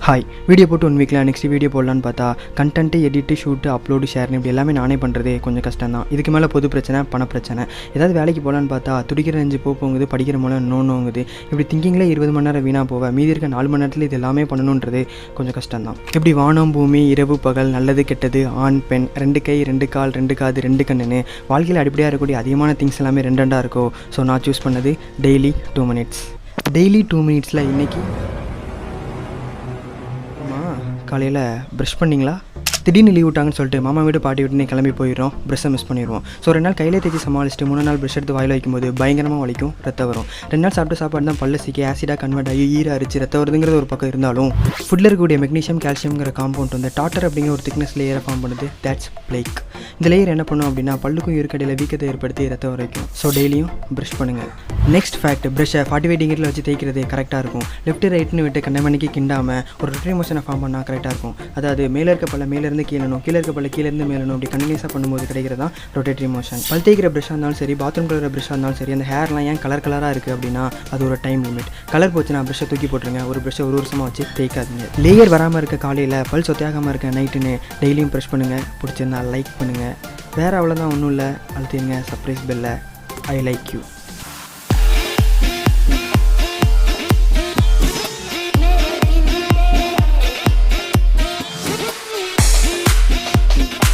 Hi, video போட்டு 1 வீக்கில் next video போடலான்னு பார்த்தா கண்டென்ட்டு எடிட்டு ஷூட்டு அப்லோடு ஷேர்னு இப்படி எல்லாமே நானே பண்ணுறது கொஞ்சம் கஷ்டம் தான். இதுக்கு மேலே பொது பிரச்சனை, பண பிரச்சனை. ஏதாவது வேலைக்கு போகலான்னு பார்த்தா துடிக்கிற நெஞ்சு போகுது, படிக்கிற மூலம் நோங்குது. இப்படி திங்கிங்கில் 20 மணி நேரம் வீணாக போவேன். மீதி இருக்க 4 மணி நேரத்தில் இது எல்லாமே பண்ணணுன்றது கொஞ்சம் கஷ்டம் தான். இப்படி வானம் பூமி, இரவு பகல், நல்லது கெட்டது, ஆண் பெண், 2 கை 2 கால் 2 காது 2 கண்ணுன்னு வாழ்க்கையில் அடிப்படையாக இருக்கக்கூடிய அதிகமான திங்ஸ் எல்லாமே ரெண்டாக இருக்கும். ஸோ நான் சூஸ் பண்ணது டெய்லி 2 மினிட்ஸ். டெய்லி 2 மினிட்ஸில் இன்றைக்கி காலையில் ப்ரஷ் பண்ணிங்களா? திடீர்னு லீவ் விட்டாங்கன்னு சொல்லிட்டு மாமா வீடு பாட்டி விட்டுனே கிளம்பி போயிடும், ப்ரெஷ்ஷை மிஸ் பண்ணிடுவோம். ஸோ 2 நாள் கையிலே தேய்ச்சி சமாளிச்சுட்டு 3 நாள் ப்ரெஷ் எடுத்து வாயில் வைக்கும்போது பயங்கரமாக வலிக்கும், ரத்தம் வரும். 2 நாள் சாப்பிட்டு சாப்பாடு தான் பல்ல சிக்கி ஆசிடாக கன்வெர்ட் ஆகி ஈர அரிச்சு ரத்தம் வருதுங்கிறது ஒரு பக்கம் இருந்தாலும் ஃபுட்டில் இருக்கக்கூடிய மெக்னீஷியம் கால்சியம்ங்கிற காம்பவுண்ட் வந்து டாட்டர் அப்படிங்கிற ஒரு திக்னஸ் லேயரை ஃபார்ம் பண்ணுது. That's plague. இந்த லேயர் என்ன பண்ணும் அப்படின்னா பல்லுக்கும் இருக்கடையில் வீக்கத்தை ஏற்படுத்தி ரத்தம் வரைக்கும். ஸோ டெய்லியும் ப்ரஷ் பண்ணுங்கள். நெக்ஸ்ட் ஃபேக்ட், ப்ரஷ்ஷை 45 டிகிரியில் வச்சு தேய்க்கிறது கரெக்டாக இருக்கும். லெஃப்ட் ரைட்னு விட்டு கண்ண மணிக்கு கிண்டாமல் ஒரு ரொட்டரி மோஷனை ஃபார்ம் பண்ணால் கரெக்டாக இருக்கும். அதாவது மேலே இருக்க பல்ல மேலேருந்து கீழனும், கீழே இருக்க பல்ல கீழேருந்து மேலணும், அப்படி கண்டினியூஸாக பண்ணும்போது கிடைக்கிறது தான் ரொட்டேட்டரி மோஷன். பல் தேய்க்கிற ப்ரஷ்ஷாக இருந்தாலும் சரி, பாத்ரூம் கலர் ப்ரஷ்ஷாக இருந்தாலும் சரி, அந்த ஹேர்லாம் ஏன் கலராக இருக்குது அப்படின்னா அது ஒரு டைம் லிமிட். கலர் போச்சுன்னா ப்ரஷ்ஷை தூக்கி போட்டுருங்க. ஒரு ப்ரஷ்ஷை 1 வருஷமாக வச்சு தேய்க்காதீங்க. லேயர் வராமல் இருக்க காலையில், பல் சொத்தையாகாமல் இருக்க நைட்டுன்னு டெய்லியும் ப்ரஷ் பண்ணுங்கள். பிடிச்சிருந்தா லைக் பண்ணுங்கள். வேறு அவ்வளோதான், ஒன்றும் இல்லை. அழுத்திடுங்க சர்ப்ரைஸ் பெல்லை. I like you.